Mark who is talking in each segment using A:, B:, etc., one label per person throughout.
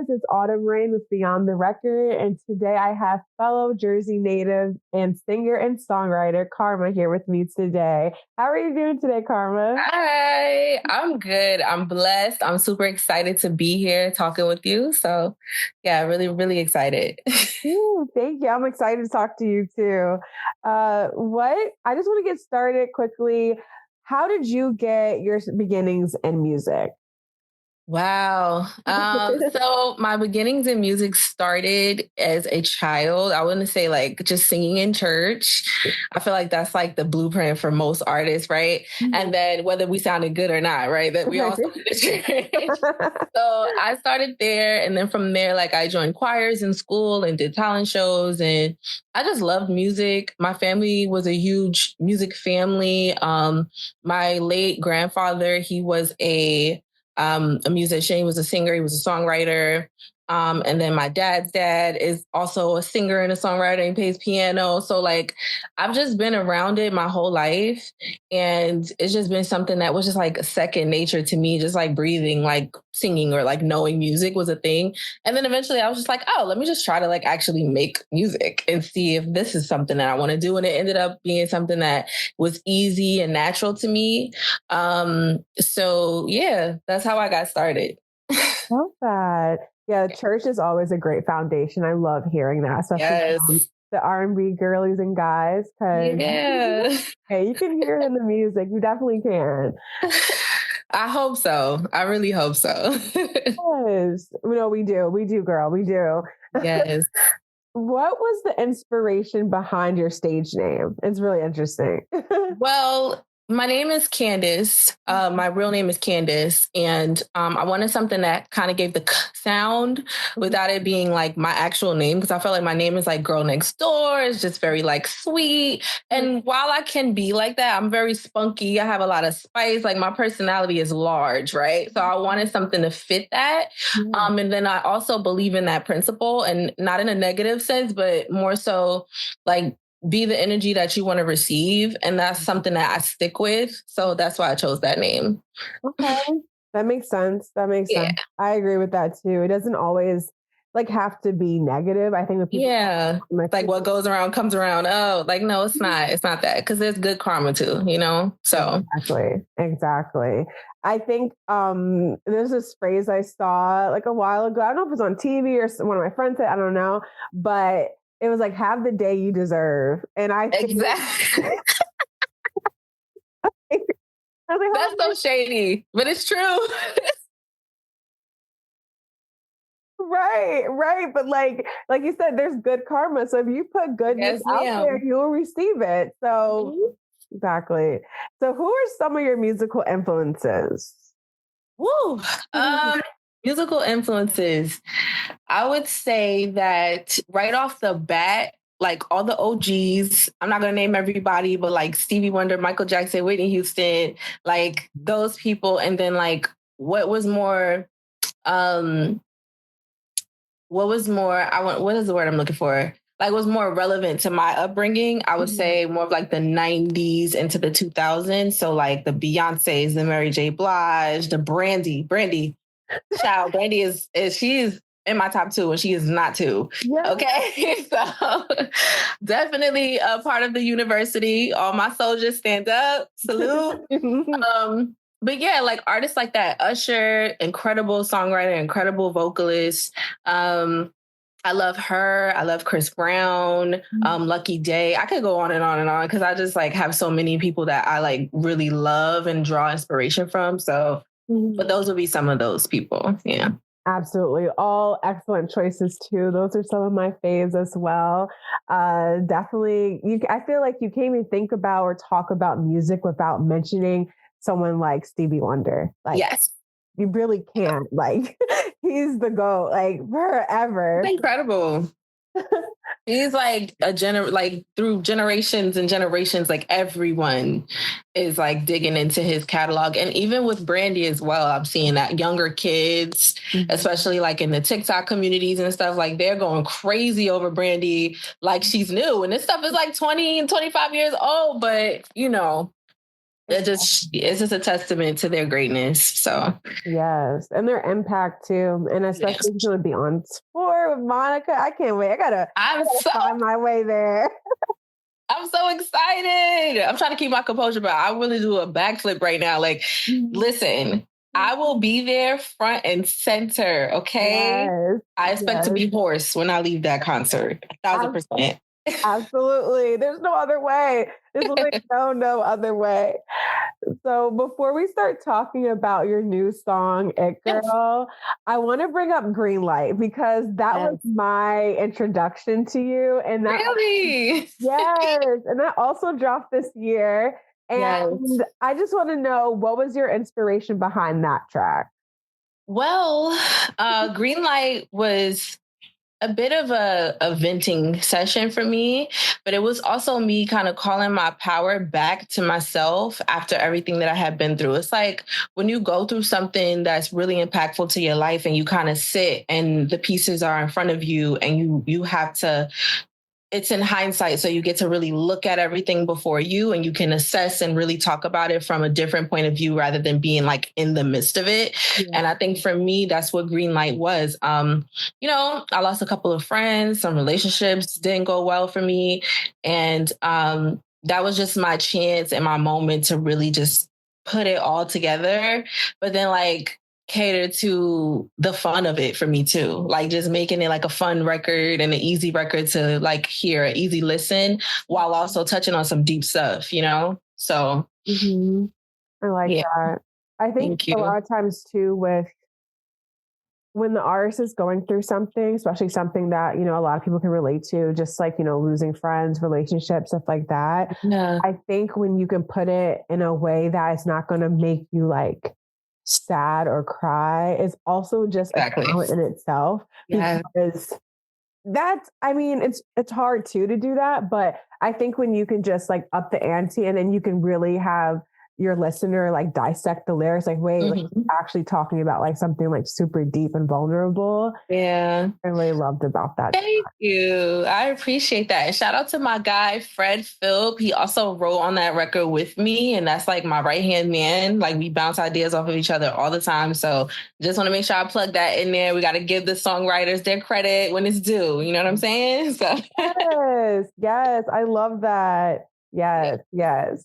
A: guys? It's Autumn Rain with Beyond the Record. And today I have fellow Jersey native and singer and songwriter Kärma here with me today. How are you doing today, Kärma?
B: Hi, I'm good. I'm blessed. I'm super excited to be here talking with you. So, yeah, really, really excited.
A: Ooh, thank you. I'm excited to talk to you too. I just want to get started quickly. How did you get your beginnings in music?
B: Wow. So my beginnings in music started as a child. I wouldn't say like just singing in church. I feel like that's like the blueprint for most artists, right? And then whether we sounded good or not, right? That we all started in church. So I started there. And then from there, like I joined choirs in school and did talent shows. And I just loved music. My family was a huge music family. My late grandfather, he was a musician. He was a singer. He was a songwriter. And then my dad's dad is also a singer and a songwriter. He plays piano. So like, I've just been around it my whole life. And it's just been something that was just like second nature to me, just like breathing, like singing or like knowing music was a thing. And then eventually I was just like, oh, let me just try to like actually make music and see if this is something that I want to do. And it ended up being something that was easy and natural to me. So yeah, that's how I got started.
A: Love that. Yeah, church is always a great foundation. I love hearing that, especially the R&B girlies and guys, because hey, you can hear it in the music. You definitely can.
B: I hope so. I really hope so.
A: Yes. No, we do, girl. We do.
B: Yes.
A: What was the inspiration behind your stage name? It's really interesting.
B: Well, my name is Candace. My real name is Candace. And I wanted something that kind of gave the sound without it being like my actual name. Because I felt like my name is like Girl Next Door. It's just very like sweet. And while I can be like that, I'm very spunky. I have a lot of spice. Like my personality is large, right? So I wanted something to fit that. And then I also believe in that principle, and not in a negative sense, but more so like be the energy that you want to receive. And that's something that I stick with. So that's why I chose that name.
A: Okay. That makes sense. Sense. I agree with that too. It doesn't always like have to be negative. I think with people,
B: like what goes around comes around. Oh, like, no, it's not. It's not that, because there's good karma too, you know? So
A: exactly. I think there's this phrase I saw like a while ago. I don't know if it was on TV or one of my friends said, I don't know, but it was like, have the day you deserve. And I think
B: exactly. That's so shady, but it's true.
A: Right. But like you said, there's good karma. So if you put goodness out there, you'll receive it. So exactly. So who are some of your musical influences?
B: Woo. Musical influences. I would say that right off the bat, like all the OGs, I'm not going to name everybody, but like Stevie Wonder, Michael Jackson, Whitney Houston, like those people. And then like what is the word I'm looking for? Like was more relevant to my upbringing, I would say more of like the 90s into the 2000s. So like the Beyoncés, the Mary J. Blige, the Brandy. Child, Brandy is she's in my top 2 and she is not 2. Yeah. Okay. So definitely a part of the university. All my soldiers stand up, salute. But yeah, like artists like that, Usher, incredible songwriter, incredible vocalist. I love her. I love Chris Brown, Lucky Day. I could go on and on and on because I just like have so many people that I like really love and draw inspiration from. So, but those would be some of those people. Yeah.
A: Absolutely. All excellent choices too. Those are some of my faves as well. Definitely. I feel like you can't even think about or talk about music without mentioning someone like Stevie Wonder. Like,
B: yes.
A: You really can't. Like, he's the GOAT, like forever.
B: It's incredible. He's like like through generations and generations, like everyone is like digging into his catalog. And even with Brandy as well, I'm seeing that younger kids, especially like in the TikTok communities and stuff, like they're going crazy over Brandy like she's new. And this stuff is like 20 and 25 years old, but you know, It's just a testament to their greatness. So
A: yes, and their impact too, and especially if you're gonna be on tour with Monica. I can't wait. I gotta find my way there.
B: I'm so excited. I'm trying to keep my composure, but I really do a backflip right now. Like, listen, I will be there front and center. Okay.
A: Yes,
B: I expect to be hoarse when I leave that concert. 1,000%.
A: Absolutely. There's no other way. There's like no other way. So before we start talking about your new song, It Girl, I want to bring up Green Light because that was my introduction to you. And that
B: really?
A: Yes. And that also dropped this year. And I just want to know, what was your inspiration behind that track?
B: Well, Green Light was a bit of a venting session for me, but it was also me kind of calling my power back to myself after everything that I had been through. It's like when you go through something that's really impactful to your life and you kind of sit and the pieces are in front of you and you have to, it's in hindsight. So you get to really look at everything before you and you can assess and really talk about it from a different point of view rather than being like in the midst of it. Yeah. And I think for me, that's what Green Light was. You know, I lost a couple of friends, some relationships didn't go well for me. And that was just my chance and my moment to really just put it all together. But then like, cater to the fun of it for me too. Like just making it like a fun record and an easy record to like hear, an easy listen while also touching on some deep stuff, you know? So
A: I like that. I think a lot of times too with when the artist is going through something, especially something that, you know, a lot of people can relate to, just like, you know, losing friends, relationships, stuff like that. Yeah. I think when you can put it in a way that it's not going to make you like sad or cry is also just a talent in itself. Because that's, I mean, it's hard too to do that, but I think when you can just like up the ante and then you can really have your listener like dissect the lyrics, like, wait, like, actually talking about like something like super deep and vulnerable. Yeah. I really loved about that.
B: Thank you. I appreciate that. And shout out to my guy, Fred Philp. He also wrote on that record with me. And that's like my right-hand man. Like we bounce ideas off of each other all the time. So just want to make sure I plug that in there. We got to give the songwriters their credit when it's due. You know what I'm saying? So
A: Yes. I love that. Yes.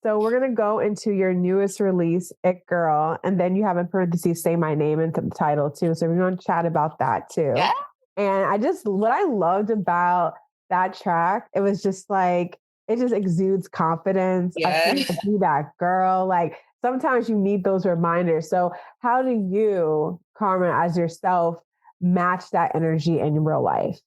A: So we're going to go into your newest release, It Girl, and then you have in parentheses, Say My Name into the title too. So we're going to chat about that too. Yeah. And what I loved about that track, it was just like, it just exudes confidence. Yeah. I feel like be that girl. Like sometimes you need those reminders. So how do you, Kärma, as yourself, match that energy in real life?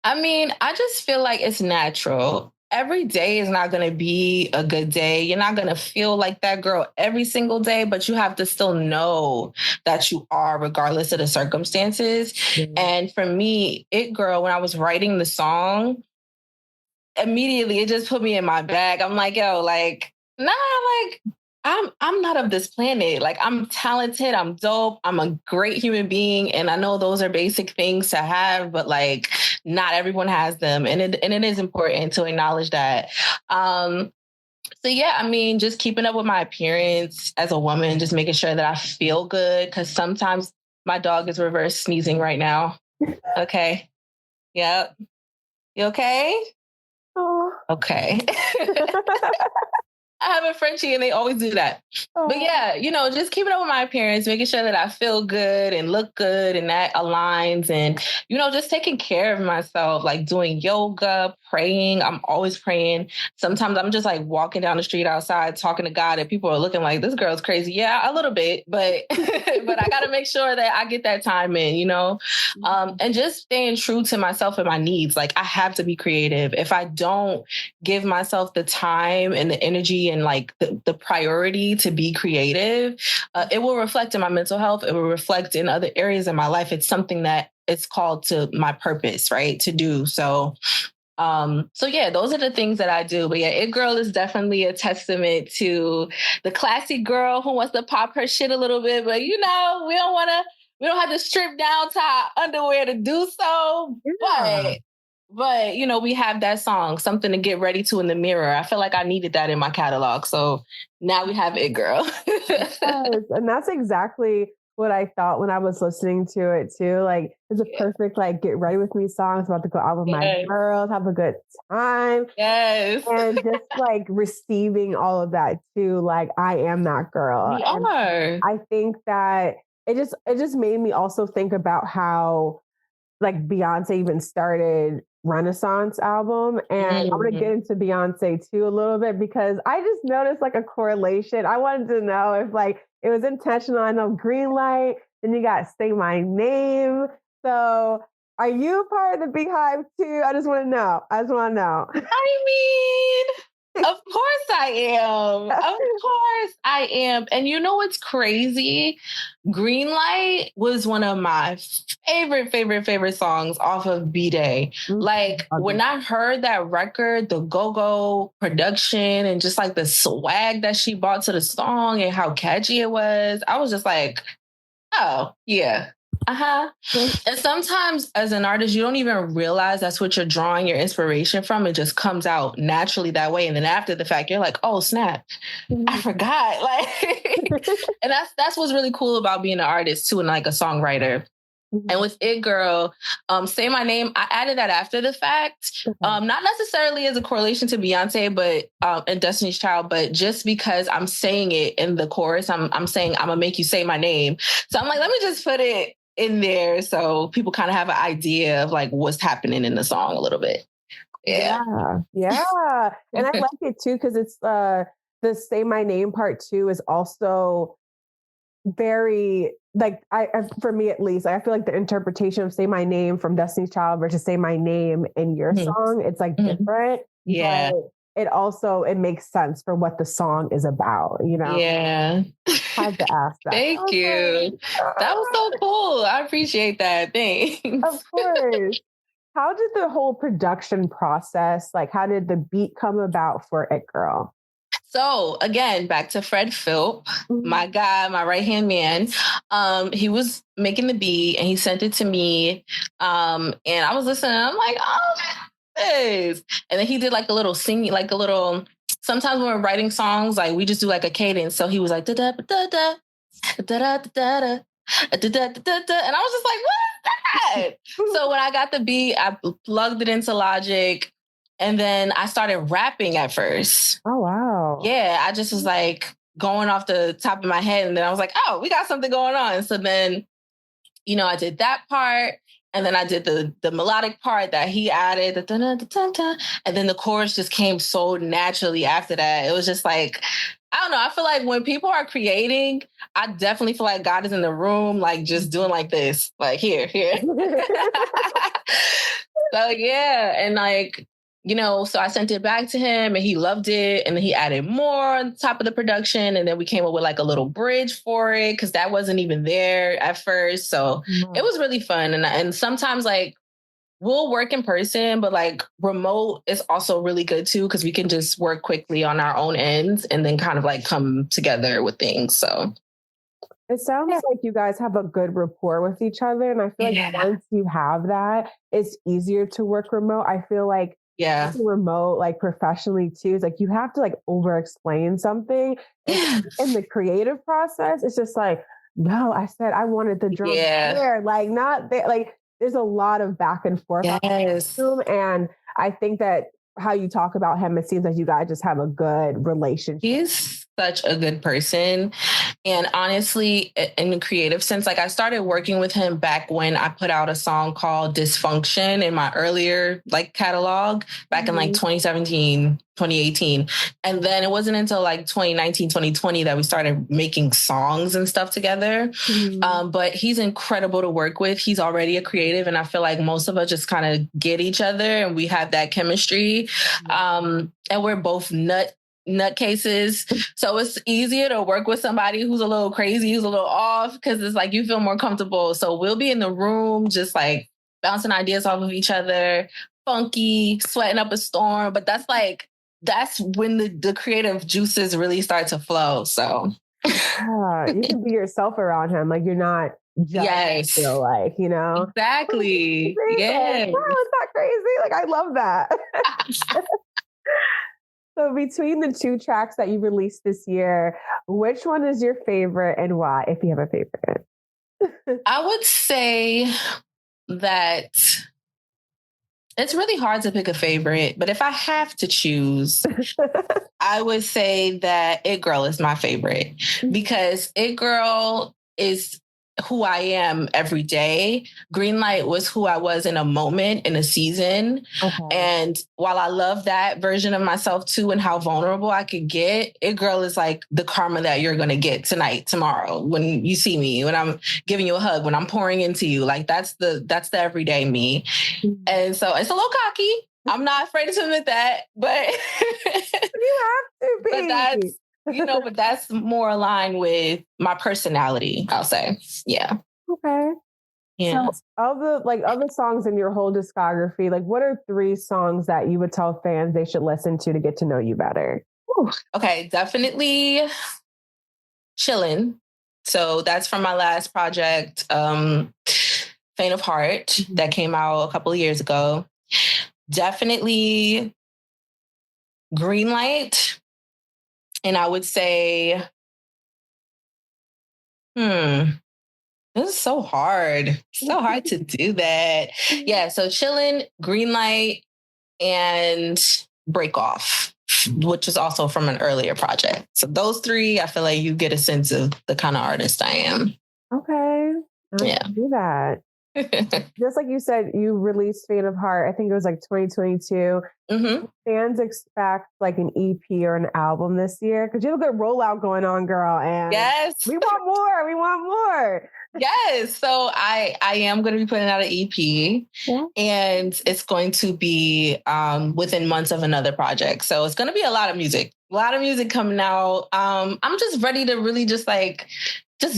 B: I mean, I just feel like it's natural. Every day is not going to be a good day. You're not going to feel like that girl every single day, but you have to still know that you are regardless of the circumstances. Mm-hmm. And for me, It Girl, when I was writing the song, immediately it just put me in my bag. I'm like, yo, like, nah, like, I'm not of this planet. Like I'm talented, I'm dope, I'm a great human being. And I know those are basic things to have, but like not everyone has them. And it is important to acknowledge that. So yeah, I mean, just keeping up with my appearance as a woman, just making sure that I feel good. Cause sometimes my dog is reverse sneezing right now. Okay. Yep. You okay?
A: Oh.
B: Okay. I have a Frenchie and they always do that. Oh. But yeah, you know, just keeping up with my appearance, making sure that I feel good and look good and that aligns and, you know, just taking care of myself, like doing yoga, praying. I'm always praying. Sometimes I'm just like walking down the street outside talking to God and people are looking like, this girl's crazy. Yeah, a little bit, but but I got to make sure that I get that time in, you know, and just staying true to myself and my needs. Like I have to be creative. If I don't give myself the time and the energy and like the priority to be creative, it will reflect in my mental health. It will reflect in other areas of my life. It's something that it's called to my purpose, right? To do. So yeah, those are the things that I do. But yeah, It Girl is definitely a testament to the classy girl who wants to pop her shit a little bit. But you know, we don't have to strip down to our underwear to do so. Yeah. But But, we have that song, Something to Get Ready to in the Mirror. I feel like I needed that in my catalog. So now we have It Girl.
A: Yes, and that's exactly what I thought when I was listening to it too. Like it's a perfect like get ready with me song. It's about to go out with my girls, have a good time.
B: Yes.
A: And just like receiving all of that too. Like I am that girl.
B: You are.
A: I think that it just made me also think about how like Beyonce even started Renaissance album. And I'm gonna get into Beyonce too a little bit because I just noticed like a correlation. I wanted to know if like it was intentional. I know Green Light, then you got Say My Name. So are you part of the Beehive too? I just want to know.
B: I mean, of course I am. Of course I am. And you know what's crazy? Green Light was one of my favorite songs off of B-Day. Like when I heard that record, the go-go production and just like the swag that she brought to the song and how catchy it was, I was just like, oh, yeah. And sometimes as an artist, you don't even realize that's what you're drawing your inspiration from. It just comes out naturally that way. And then after the fact, you're like, oh, snap. I forgot. Like, and that's what's really cool about being an artist too, and like a songwriter. And with It Girl, Say My Name, I added that after the fact. Not necessarily as a correlation to Beyonce, but and Destiny's Child, but just because I'm saying it in the chorus, I'm saying I'm gonna make you say my name. So I'm like, let me just put it in there so people kind of have an idea of like what's happening in the song a little bit.
A: Yeah. And I like it too because it's the Say My Name part too is also very like I for me at least, I feel like the interpretation of Say My Name from Destiny's Child versus Say My Name in your song, it's like different.
B: Yeah.
A: But it makes sense for what the song is about,
B: Yeah.
A: Had to ask that.
B: Thank you. That was so cool. I appreciate that. Thanks.
A: Of course. How did the whole production process, like how did the beat come about for It Girl?
B: So again, back to Fred Philp, my guy, my right-hand man. He was making the beat and he sent it to me. And I was listening. I'm like, oh, this. And then he did like a little singing, like a little, sometimes when we're writing songs, like we just do like a cadence. So he was like, da da da da da da da da. And I was just like, what is that? So when I got the beat, I plugged it into Logic. And then I started rapping at first.
A: Oh, wow.
B: Yeah, I just was like going off the top of my head. And then I was like, oh, we got something going on. So then, I did that part. And then I did the melodic part that he added. And then the chorus just came so naturally after that. It was just like, I don't know. I feel like when people are creating, I definitely feel like God is in the room, like just doing like this, like here. So yeah. And like, so I sent it back to him and he loved it. And then he added more on top of the production. And then we came up with like a little bridge for it because that wasn't even there at first. So it was really fun. And sometimes like we'll work in person, but like remote is also really good too because we can just work quickly on our own ends and then kind of like come together with things. So
A: it sounds like you guys have a good rapport with each other. And I feel like once you have that, it's easier to work remote. I feel like remote, like professionally too, it's like you have to like over explain something. In the creative process, it's just like, no, I said I wanted the drum there, like not there. Like there's a lot of back and forth. And I think that how you talk about him, it seems like you guys just have a good relationship.
B: He's such a good person. And honestly, in the creative sense, like I started working with him back when I put out a song called Dysfunction in my earlier like catalog back in like 2017, 2018. And then it wasn't until like 2019, 2020 that we started making songs and stuff together. But he's incredible to work with. He's already a creative. And I feel like most of us just kind of get each other and we have that chemistry. And we're both nutcases. So it's easier to work with somebody who's a little crazy, who's a little off, because it's like you feel more comfortable. So we'll be in the room just like bouncing ideas off of each other, funky, sweating up a storm. But that's when the creative juices really start to flow. So
A: you can be yourself around him. Like you're not judge, I feel like, you know?
B: Exactly.
A: Like,
B: Yeah.
A: wow, is that crazy? Like, I love that. So between the two tracks that you released this year, which one is your favorite and why, if you have a favorite?
B: I would say that it's really hard to pick a favorite, but if I have to choose, I would say that It Girl is my favorite because It Girl is who I am every day. Greenlight was who I was in a moment, in a season.
A: Okay.
B: And while I love that version of myself too and how vulnerable I could get, It Girl is like the karma that you're going to get tonight, tomorrow, when you see me, when I'm giving you a hug, when I'm pouring into you. Like that's the everyday me. And so it's a little cocky. I'm not afraid to admit that, but
A: you have to be.
B: But that's, but that's more aligned with my personality, I'll say. Yeah.
A: Okay.
B: Yeah.
A: So of the songs in your whole discography, like what are 3 songs that you would tell fans they should listen to get to know you better?
B: Okay, definitely Chillin'. So that's from my last project, Faint of Heart, that came out a couple of years ago. Definitely Greenlight. And I would say, this is so hard. So hard to do that. Yeah, so Chillin', Greenlight, and Break Off, which is also from an earlier project. So those 3, I feel like you get a sense of the kind of artist I am.
A: Okay.
B: Yeah.
A: Do that. Just like you said, you released Faint of Heart. I think it was like 2022. Fans expect like an EP or an album this year because you have a good rollout going on, girl. And
B: yes,
A: we want more. We want more.
B: Yes. So I am going to be putting out an EP, and it's going to be within months of another project. So it's going to be a lot of music coming out. I'm just ready to really just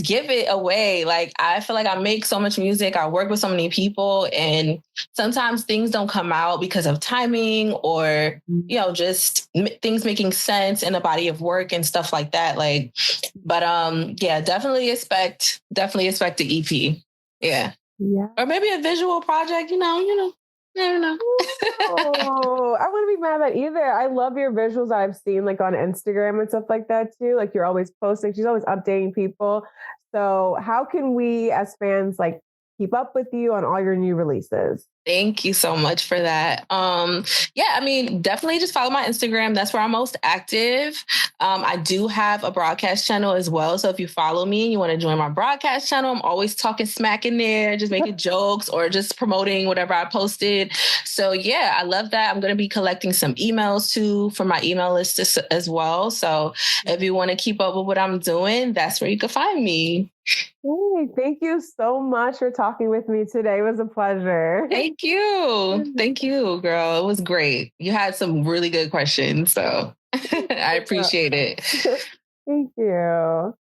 B: give it away. Like, I feel like I make so much music. I work with so many people, and sometimes things don't come out because of timing or, just things making sense in a body of work and stuff like that. Yeah, definitely expect the EP. Yeah. Or maybe a visual project, never know.
A: Oh, I wouldn't be mad at that either. I love your visuals I've seen like on Instagram and stuff like that too. Like you're always posting, she's always updating people. So how can we as fans like keep up with you on all your new releases?
B: Thank you so much for that. Definitely just follow my Instagram. That's where I'm most active. I do have a broadcast channel as well. So if you follow me and you want to join my broadcast channel, I'm always talking smack in there, just making jokes or just promoting whatever I posted. So yeah, I love that. I'm going to be collecting some emails too for my email list as well. So if you want to keep up with what I'm doing, that's where you can find me.
A: Hey, thank you so much for talking with me today. It was a pleasure.
B: Thank you. Thank you, girl. It was great. You had some really good questions, so I appreciate it.
A: Thank you.